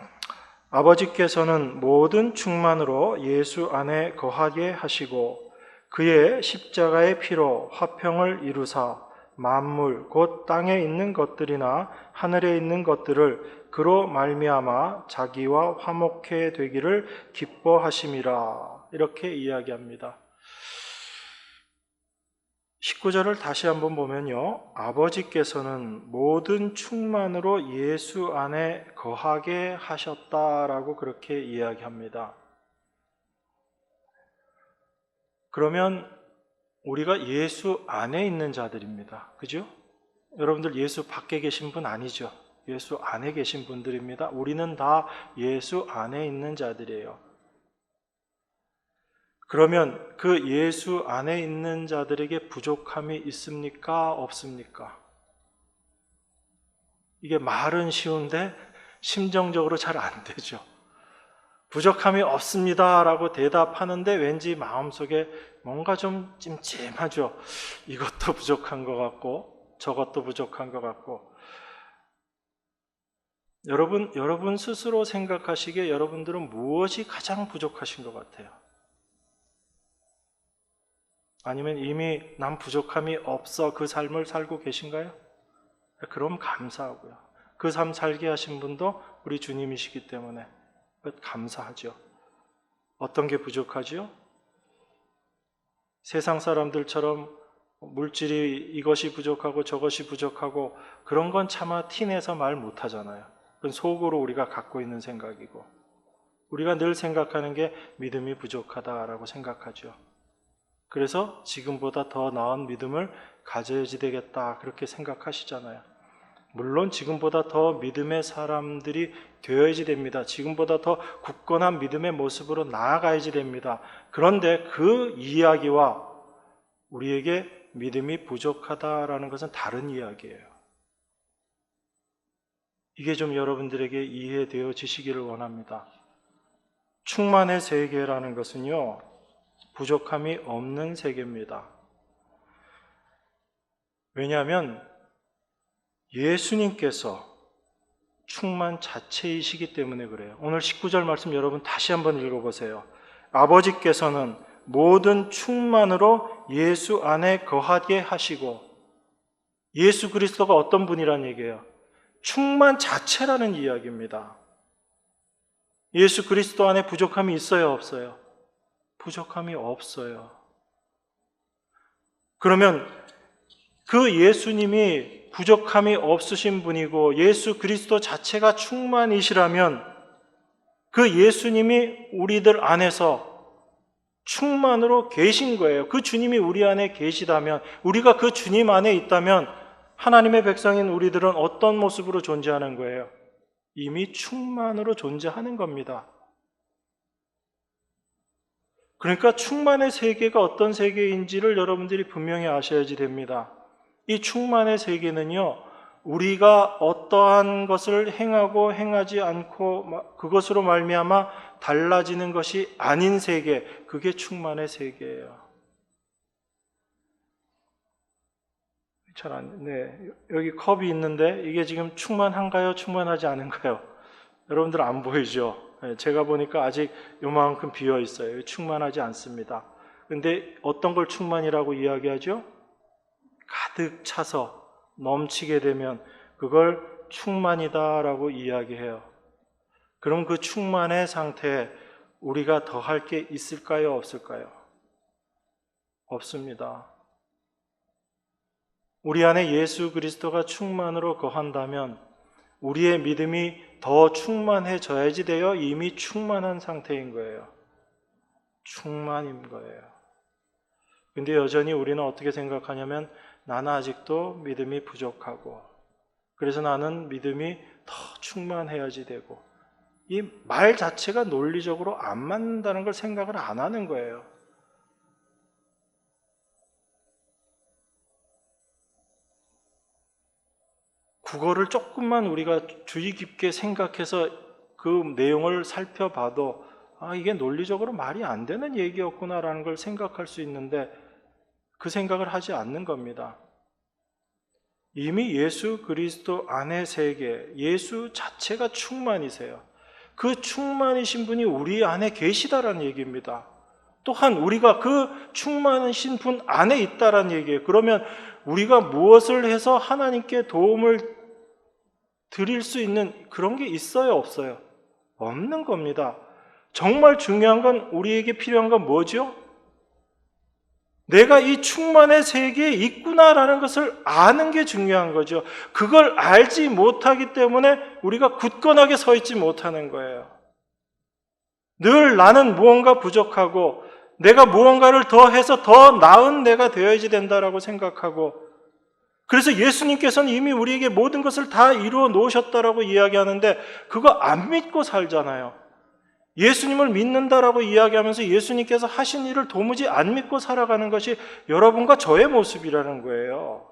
아버지께서는 모든 충만으로 예수 안에 거하게 하시고 그의 십자가의 피로 화평을 이루사 만물 곧 땅에 있는 것들이나 하늘에 있는 것들을 그로 말미암아 자기와 화목해 되기를 기뻐하심이라, 이렇게 이야기합니다. 19절을 다시 한번 보면요, 아버지께서는 모든 충만으로 예수 안에 거하게 하셨다라고 그렇게 이야기합니다. 그러면 우리가 예수 안에 있는 자들입니다. 그죠? 여러분들 예수 밖에 계신 분 아니죠? 예수 안에 계신 분들입니다. 우리는 다 예수 안에 있는 자들이에요. 그러면 그 예수 안에 있는 자들에게 부족함이 있습니까? 없습니까? 이게 말은 쉬운데 심정적으로 잘 안 되죠. 부족함이 없습니다라고 대답하는데 왠지 마음속에 뭔가 좀 찜찜하죠. 이것도 부족한 것 같고 저것도 부족한 것 같고. 여러분 스스로 생각하시기에 여러분들은 무엇이 가장 부족하신 것 같아요? 아니면 이미 난 부족함이 없어 그 삶을 살고 계신가요? 그럼 감사하고요. 그 삶 살게 하신 분도 우리 주님이시기 때문에 감사하죠. 어떤 게 부족하죠? 세상 사람들처럼 물질이 이것이 부족하고 저것이 부족하고 그런 건 차마 티내서 말 못하잖아요. 그건 속으로 우리가 갖고 있는 생각이고, 우리가 늘 생각하는 게 믿음이 부족하다라고 생각하죠. 그래서 지금보다 더 나은 믿음을 가져야지 되겠다 그렇게 생각하시잖아요. 물론 지금보다 더 믿음의 사람들이 되어야지 됩니다. 지금보다 더 굳건한 믿음의 모습으로 나아가야지 됩니다. 그런데 그 이야기와 우리에게 믿음이 부족하다라는 것은 다른 이야기예요. 이게 좀 여러분들에게 이해되어지시기를 원합니다. 충만의 세계라는 것은요, 부족함이 없는 세계입니다. 왜냐하면 예수님께서 충만 자체이시기 때문에 그래요. 오늘 19절 말씀 여러분 다시 한번 읽어보세요. 아버지께서는 모든 충만으로 예수 안에 거하게 하시고, 예수 그리스도가 어떤 분이란 얘기예요? 충만 자체라는 이야기입니다. 예수 그리스도 안에 부족함이 있어요, 없어요? 부족함이 없어요. 그러면 그 예수님이 부족함이 없으신 분이고 예수 그리스도 자체가 충만이시라면 그 예수님이 우리들 안에서 충만으로 계신 거예요. 그 주님이 우리 안에 계시다면, 우리가 그 주님 안에 있다면 하나님의 백성인 우리들은 어떤 모습으로 존재하는 거예요? 이미 충만으로 존재하는 겁니다. 그러니까 충만의 세계가 어떤 세계인지를 여러분들이 분명히 아셔야지 됩니다. 이 충만의 세계는요, 우리가 어떠한 것을 행하고 행하지 않고 그것으로 말미암아 달라지는 것이 아닌 세계, 그게 충만의 세계예요. 여기 컵이 있는데 이게 지금 충만한가요? 충만하지 않은가요? 여러분들 안 보이죠? 제가 보니까 아직 요만큼 비어 있어요. 충만하지 않습니다. 근데 어떤 걸 충만이라고 이야기하죠? 가득 차서 넘치게 되면 그걸 충만이다라고 이야기해요. 그럼 그 충만의 상태에 우리가 더할 게 있을까요? 없을까요? 없습니다. 우리 안에 예수 그리스도가 충만으로 거한다면 우리의 믿음이 더 충만해져야지 돼요. 이미 충만한 상태인 거예요. 충만인 거예요. 근데 여전히 우리는 어떻게 생각하냐면 나는 아직도 믿음이 부족하고 그래서 나는 믿음이 더 충만해야지 되고 이 말 자체가 논리적으로 안 맞는다는 걸 생각을 안 하는 거예요. 국어를 조금만 우리가 주의 깊게 생각해서 그 내용을 살펴봐도 이게 논리적으로 말이 안 되는 얘기였구나라는 걸 생각할 수 있는데 그 생각을 하지 않는 겁니다. 이미 예수 그리스도 안의 세계, 예수 자체가 충만이세요. 그 충만이신 분이 우리 안에 계시다라는 얘기입니다. 또한 우리가 그 충만하신 분 안에 있다라는 얘기예요. 그러면 우리가 무엇을 해서 하나님께 도움을 드릴 수 있는 그런 게 있어요, 없어요? 없는 겁니다. 정말 중요한 건 우리에게 필요한 건 뭐죠? 내가 이 충만의 세계에 있구나라는 것을 아는 게 중요한 거죠. 그걸 알지 못하기 때문에 우리가 굳건하게 서 있지 못하는 거예요. 늘 나는 무언가 부족하고 내가 무언가를 더 해서 더 나은 내가 되어야지 된다라고 생각하고 그래서 예수님께서는 이미 우리에게 모든 것을 다 이루어 놓으셨다라고 이야기하는데 그거 안 믿고 살잖아요. 예수님을 믿는다라고 이야기하면서 예수님께서 하신 일을 도무지 안 믿고 살아가는 것이 여러분과 저의 모습이라는 거예요.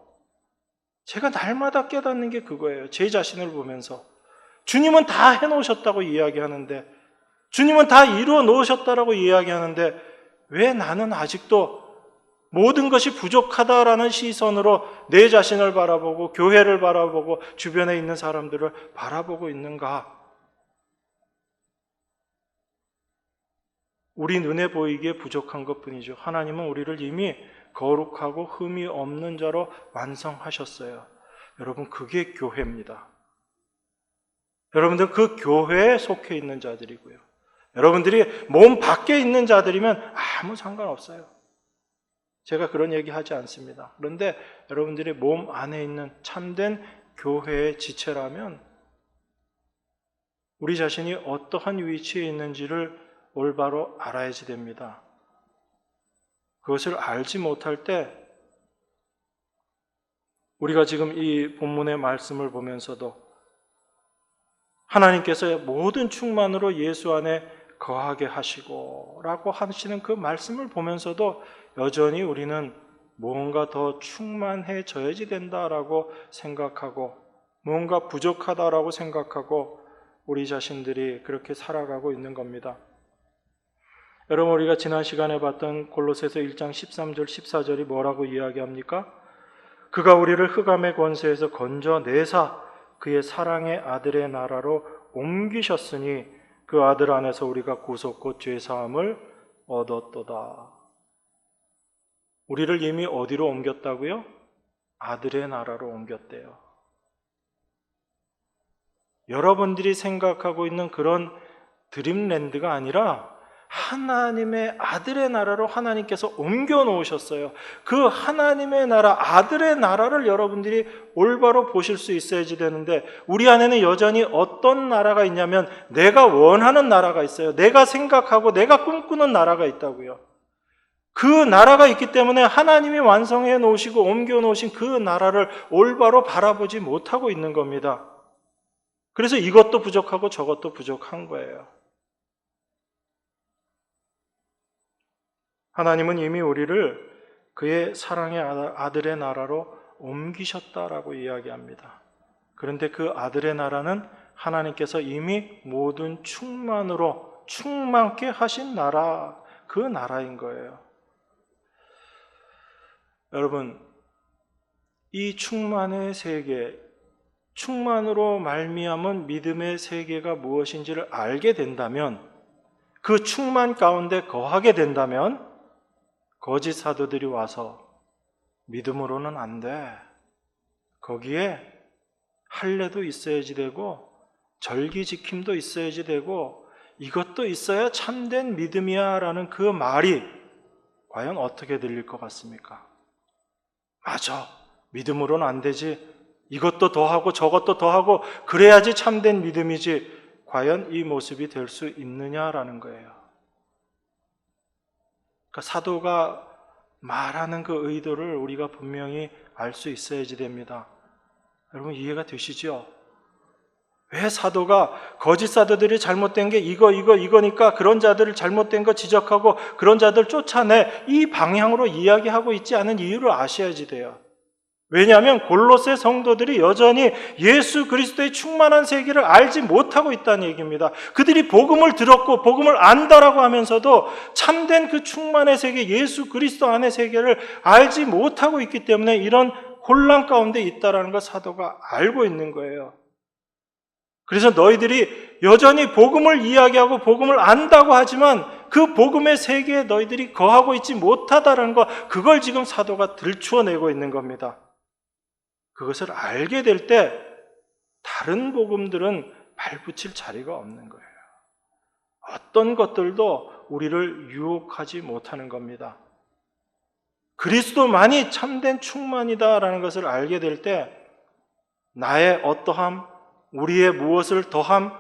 제가 날마다 깨닫는 게 그거예요. 제 자신을 보면서. 주님은 다 해놓으셨다고 이야기하는데 주님은 다 이루어 놓으셨다라고 이야기하는데 왜 나는 아직도 모든 것이 부족하다라는 시선으로 내 자신을 바라보고 교회를 바라보고 주변에 있는 사람들을 바라보고 있는가? 우리 눈에 보이기에 부족한 것뿐이죠. 하나님은 우리를 이미 거룩하고 흠이 없는 자로 완성하셨어요. 여러분, 그게 교회입니다. 여러분들 그 교회에 속해 있는 자들이고요. 여러분들이 몸 밖에 있는 자들이면 아무 상관없어요. 제가 그런 얘기 하지 않습니다. 그런데 여러분들이 몸 안에 있는 참된 교회의 지체라면 우리 자신이 어떠한 위치에 있는지를 올바로 알아야지 됩니다. 그것을 알지 못할 때 우리가 지금 이 본문의 말씀을 보면서도 하나님께서 모든 충만으로 예수 안에 거하게 하시고 라고 하시는 그 말씀을 보면서도 여전히 우리는 무언가 더 충만해져야지 된다라고 생각하고 무언가 부족하다라고 생각하고 우리 자신들이 그렇게 살아가고 있는 겁니다. 여러분, 우리가 지난 시간에 봤던 골로새서 1장 13절 14절이 뭐라고 이야기합니까? 그가 우리를 흑암의 권세에서 건져내사 그의 사랑의 아들의 나라로 옮기셨으니 그 아들 안에서 우리가 구속 곧 죄사함을 얻었도다. 우리를 이미 어디로 옮겼다고요? 아들의 나라로 옮겼대요. 여러분들이 생각하고 있는 그런 드림랜드가 아니라 하나님의 아들의 나라로 하나님께서 옮겨 놓으셨어요. 그 하나님의 나라, 아들의 나라를 여러분들이 올바로 보실 수 있어야지 되는데 우리 안에는 여전히 어떤 나라가 있냐면 내가 원하는 나라가 있어요. 내가 생각하고 내가 꿈꾸는 나라가 있다고요. 그 나라가 있기 때문에 하나님이 완성해 놓으시고 옮겨 놓으신 그 나라를 올바로 바라보지 못하고 있는 겁니다. 그래서 이것도 부족하고 저것도 부족한 거예요. 하나님은 이미 우리를 그의 사랑의 아들의 나라로 옮기셨다라고 이야기합니다. 그런데 그 아들의 나라는 하나님께서 이미 모든 충만으로 충만케 하신 나라, 그 나라인 거예요. 여러분, 이 충만의 세계, 충만으로 말미암은 믿음의 세계가 무엇인지를 알게 된다면, 그 충만 가운데 거하게 된다면 거짓 사도들이 와서 믿음으로는 안 돼, 거기에 할례도 있어야지 되고 절기지킴도 있어야지 되고 이것도 있어야 참된 믿음이야 라는 그 말이 과연 어떻게 들릴 것 같습니까? 맞아, 믿음으로는 안 되지, 이것도 더하고 저것도 더하고 그래야지 참된 믿음이지, 과연 이 모습이 될 수 있느냐라는 거예요. 그러니까 사도가 말하는 그 의도를 우리가 분명히 알 수 있어야지 됩니다. 여러분, 이해가 되시죠? 왜 사도가 거짓 사도들이 잘못된 게 이거니까 그런 자들을 잘못된 거 지적하고 그런 자들 쫓아내, 이 방향으로 이야기하고 있지 않은 이유를 아셔야지 돼요. 왜냐하면 골로새 성도들이 여전히 예수 그리스도의 충만한 세계를 알지 못하고 있다는 얘기입니다. 그들이 복음을 들었고 복음을 안다라고 하면서도 참된 그 충만의 세계, 예수 그리스도 안의 세계를 알지 못하고 있기 때문에 이런 혼란 가운데 있다라는 걸 사도가 알고 있는 거예요. 그래서 너희들이 여전히 복음을 이야기하고 복음을 안다고 하지만 그 복음의 세계에 너희들이 거하고 있지 못하다라는 거, 그걸 지금 사도가 들추어내고 있는 겁니다. 그것을 알게 될 때 다른 복음들은 발붙일 자리가 없는 거예요. 어떤 것들도 우리를 유혹하지 못하는 겁니다. 그리스도만이 참된 충만이다라는 것을 알게 될 때 나의 어떠함, 우리의 무엇을 더함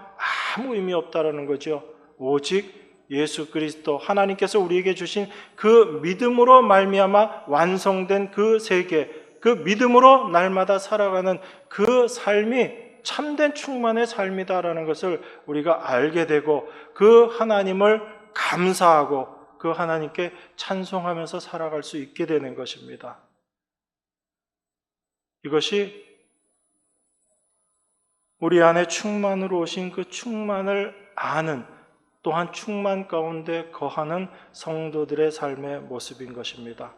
아무 의미 없다라는 거죠. 오직 예수 그리스도, 하나님께서 우리에게 주신 그 믿음으로 말미암아 완성된 그 세계, 그 믿음으로 날마다 살아가는 그 삶이 참된 충만의 삶이다라는 것을 우리가 알게 되고 그 하나님을 감사하고 그 하나님께 찬송하면서 살아갈 수 있게 되는 것입니다. 이것이 우리 안에 충만으로 오신 그 충만을 아는, 또한 충만 가운데 거하는 성도들의 삶의 모습인 것입니다.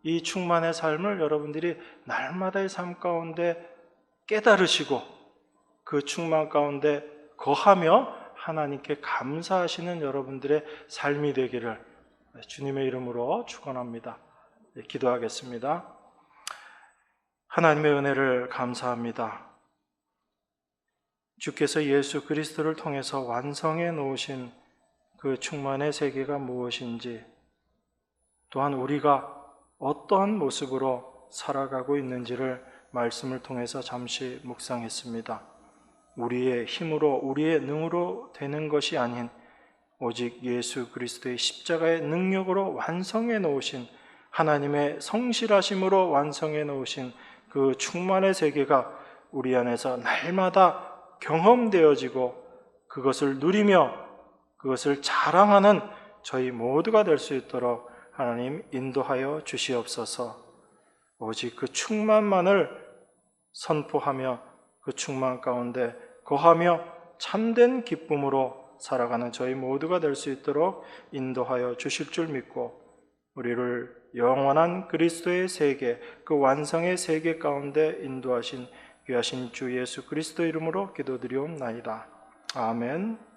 이 충만의 삶을 여러분들이 날마다의 삶 가운데 깨달으시고 그 충만 가운데 거하며 하나님께 감사하시는 여러분들의 삶이 되기를 주님의 이름으로 축원합니다. 기도하겠습니다. 하나님의 은혜를 감사합니다. 주께서 예수 그리스도를 통해서 완성해 놓으신 그 충만의 세계가 무엇인지, 또한 우리가 어떠한 모습으로 살아가고 있는지를 말씀을 통해서 잠시 묵상했습니다. 우리의 힘으로, 우리의 능으로 되는 것이 아닌 오직 예수 그리스도의 십자가의 능력으로 완성해 놓으신, 하나님의 성실하심으로 완성해 놓으신 그 충만의 세계가 우리 안에서 날마다 경험되어지고 그것을 누리며 그것을 자랑하는 저희 모두가 될 수 있도록 하나님 인도하여 주시옵소서. 오직 그 충만만을 선포하며 그 충만 가운데 거하며 참된 기쁨으로 살아가는 저희 모두가 될 수 있도록 인도하여 주실 줄 믿고 우리를 영원한 그리스도의 세계, 그 완성의 세계 가운데 인도하신 귀하신 주 예수 그리스도 이름으로 기도드리옵나이다. 아멘.